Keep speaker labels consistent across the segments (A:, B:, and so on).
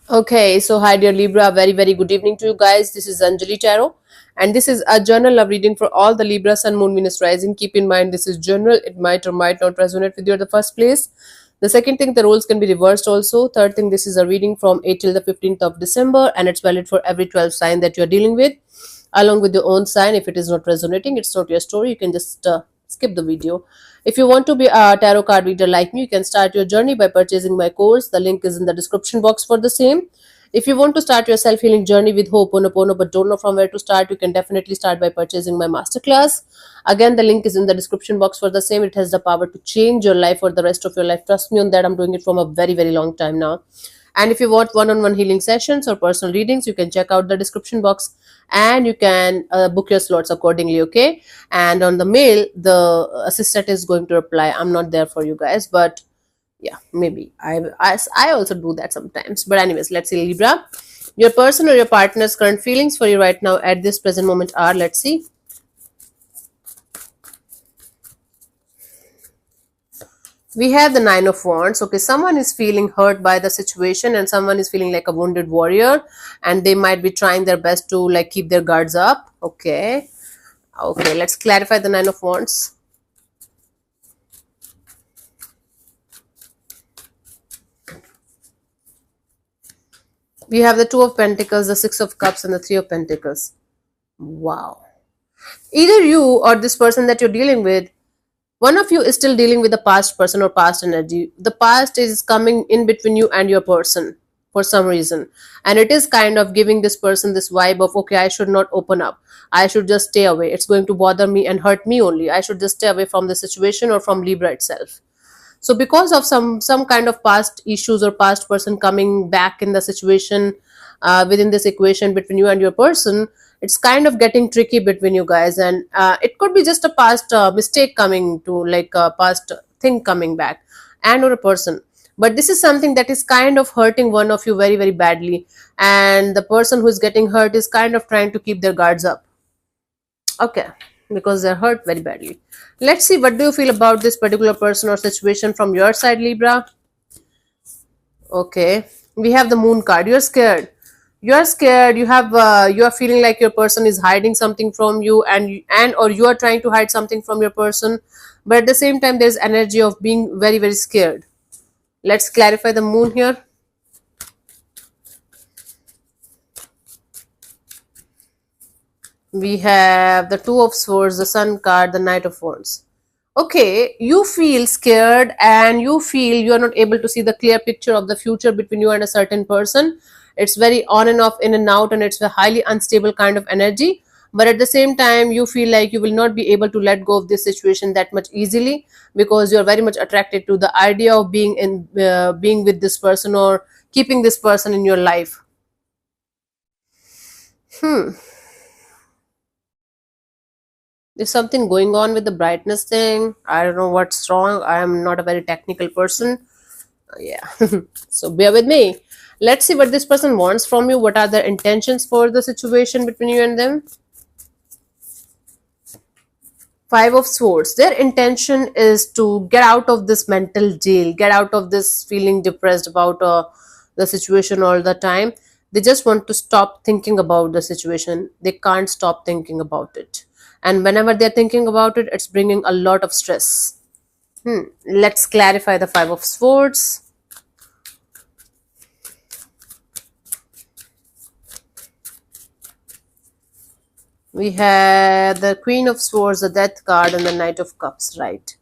A: Okay, so hi dear Libra, very good evening to you guys. This is Anjali Tarot, and this is a journal of reading for all the Libra Sun Moon Venus Rising. Keep in mind this is general; it might or might not resonate with you at the first place. The second thing, the roles can be reversed also. Third thing, this is a reading from 8 till the 15th of December, and it's valid for every 12 sign that you're dealing with, along with your own sign. If it is not resonating, it's not your story. You can just skip the video. If you want to be a tarot card reader like me, you can start your journey by purchasing my course. The link is in the description box for the same. If you want to start your self healing journey with Ho'oponopono but don't know from where to start, you can definitely start by purchasing my masterclass. Again, the link is in the description box for the same. It has the power to change your life for the rest of your life. Trust me on that. I'm doing it from a very long time now. And if you want one-on-one healing sessions or personal readings, you can check out the description box and you can book your slots accordingly. Okay. And on the mail, the assistant is going to reply. I'm not there for you guys, but yeah, maybe I also do that sometimes. But anyways, let's see. Libra, your person or your partner's current feelings for you right now at this present moment are, let's see. We have the Nine of Wands. Okay, someone is feeling hurt by the situation and someone is feeling like a wounded warrior, and they might be trying their best to like keep their guards up. Okay, let's clarify the Nine of Wands. We have the Two of Pentacles, the Six of Cups, and the Three of Pentacles. Wow. Either you or this person that you're dealing with, one of you is still dealing with the past person or past energy. The past is coming in between you and your person for some reason. And it is kind of giving this person this vibe of, okay, I should not open up. I should just stay away. It's going to bother me and hurt me only. I should just stay away from the situation or from Libra itself. So because of some kind of past issues or past person coming back in the situation, within this equation between you and your person, it's kind of getting tricky between you guys, and it could be just a past mistake coming to like a past thing coming back and or a person, but this is something that is kind of hurting one of you very badly, and the person who is getting hurt is kind of trying to keep their guards up. Okay, because they're hurt very badly. Let's see, what do you feel about this particular person or situation from your side, Libra? Okay, we have the Moon card. You're scared. You are feeling like your person is hiding something from you, and or you are trying to hide something from your person, but at the same time there's energy of being very scared. Let's clarify the Moon here. We have the Two of Swords, the Sun card, the Knight of Wands. Okay, you feel scared and you feel you are not able to see the clear picture of the future between you and a certain person. It's very on and off, in and out, and it's a highly unstable kind of energy. But at the same time, you feel like you will not be able to let go of this situation that much easily, because you're very much attracted to the idea of being with this person or keeping this person in your life. Hmm. There's something going on with the brightness thing. I don't know what's wrong. I am not a very technical person. Yeah. So bear with me. Let's see what this person wants from you. What are their intentions for the situation between you and them? Five of Swords. Their intention is to get out of this mental jail, get out of this feeling depressed about the situation all the time. They just want to stop thinking about the situation. They can't stop thinking about it. And whenever they're thinking about it, it's bringing a lot of stress. Let's clarify the Five of Swords. We have the Queen of Swords, the Death card, and the Knight of Cups, right?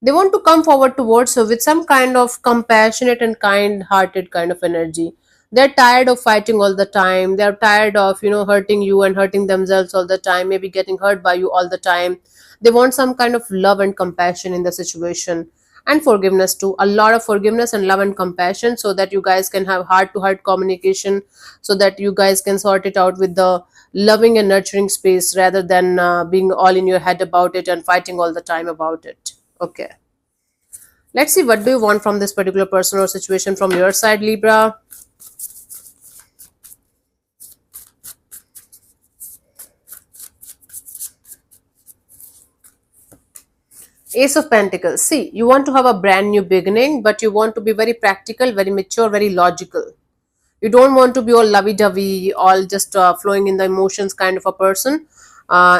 A: They want to come forward towards you with some kind of compassionate and kind-hearted kind of energy. They're tired of fighting all the time. They're tired of, hurting you and hurting themselves all the time, maybe getting hurt by you all the time. They want some kind of love and compassion in the situation, and forgiveness too. A lot of forgiveness and love and compassion, so that you guys can have heart-to-heart communication, so that you guys can sort it out with the loving and nurturing space, rather than being all in your head about it and fighting all the time about it. Okay. Let's see, what do you want from this particular person or situation from your side, Libra? Ace of Pentacles. See, you want to have a brand new beginning, but you want to be very practical, very mature, very logical. You don't want to be all lovey-dovey, all just flowing in the emotions kind of a person.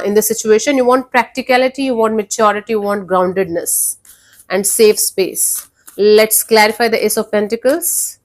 A: In this situation, you want practicality, you want maturity, you want groundedness and safe space. Let's clarify the Ace of Pentacles.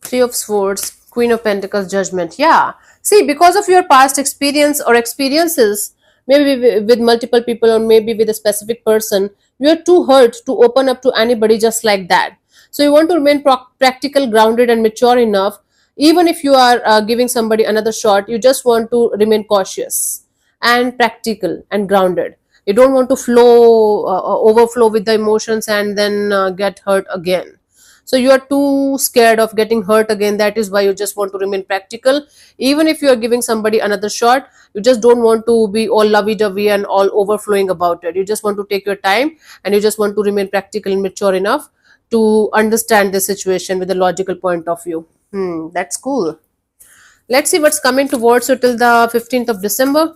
A: Three of Swords, Queen of Pentacles, Judgment. Yeah. See, because of your past experience or experiences, maybe with multiple people or maybe with a specific person, you are too hurt to open up to anybody just like that. So you want to remain practical, grounded, and mature enough. Even if you are giving somebody another shot, you just want to remain cautious and practical and grounded. You don't want to overflow with the emotions and then get hurt again. So you are too scared of getting hurt again. That is why you just want to remain practical. Even if you are giving somebody another shot, you just don't want to be all lovey-dovey and all overflowing about it. You just want to take your time and you just want to remain practical and mature enough to understand the situation with a logical point of view. That's cool. Let's see what's coming towards you till the 15th of December.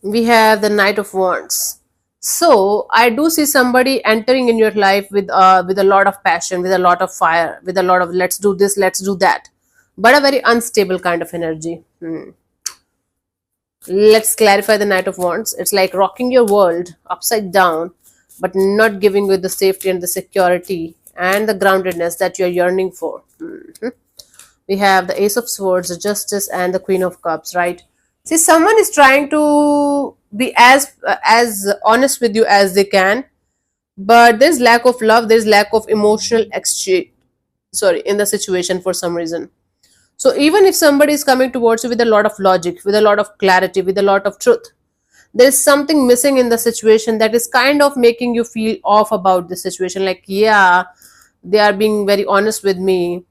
A: We have the Knight of Wands. So I do see somebody entering in your life with a lot of passion, with a lot of fire, with a lot of let's do this, let's do that, but a very unstable kind of energy. Let's clarify the Knight of Wands. It's like rocking your world upside down, but not giving you the safety and the security and the groundedness that you're yearning for. We have the Ace of Swords, the Justice, and the Queen of Cups, right? See, someone is trying to be as honest with you as they can, but there's lack of love, there's lack of emotional exchange, in the situation for some reason. So even if somebody is coming towards you with a lot of logic, with a lot of clarity, with a lot of truth, there's something missing in the situation that is kind of making you feel off about the situation. Like, yeah, they are being very honest with me.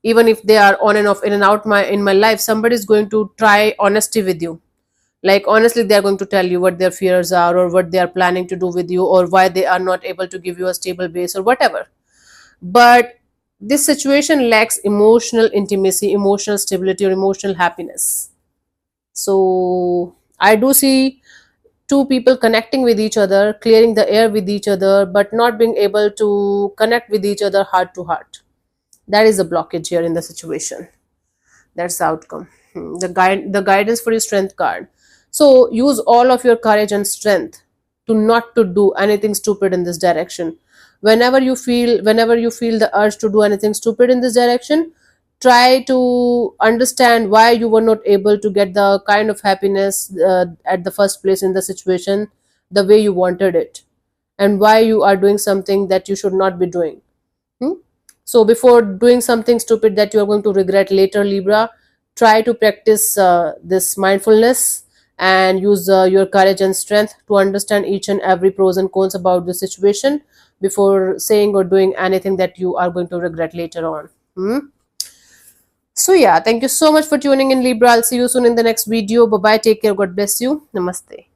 A: Even if they are on and off, in and out in my life, somebody is going to try honesty with you. Like, honestly, they are going to tell you what their fears are or what they are planning to do with you or why they are not able to give you a stable base or whatever. But this situation lacks emotional intimacy, emotional stability, or emotional happiness. So I do see two people connecting with each other, clearing the air with each other, but not being able to connect with each other heart to heart. That is the blockage here in the situation. That's the outcome. The guidance for your strength card. So use all of your courage and strength to not to do anything stupid in this direction. Whenever you feel the urge to do anything stupid in this direction, try to understand why you were not able to get the kind of happiness at the first place in the situation the way you wanted it, and why you are doing something that you should not be doing. So before doing something stupid that you are going to regret later, Libra, try to practice this mindfulness and use your courage and strength to understand each and every pros and cons about the situation before saying or doing anything that you are going to regret later on. So yeah, thank you so much for tuning in, Libra. I'll see you soon in the next video. Bye bye, take care, God bless you, namaste.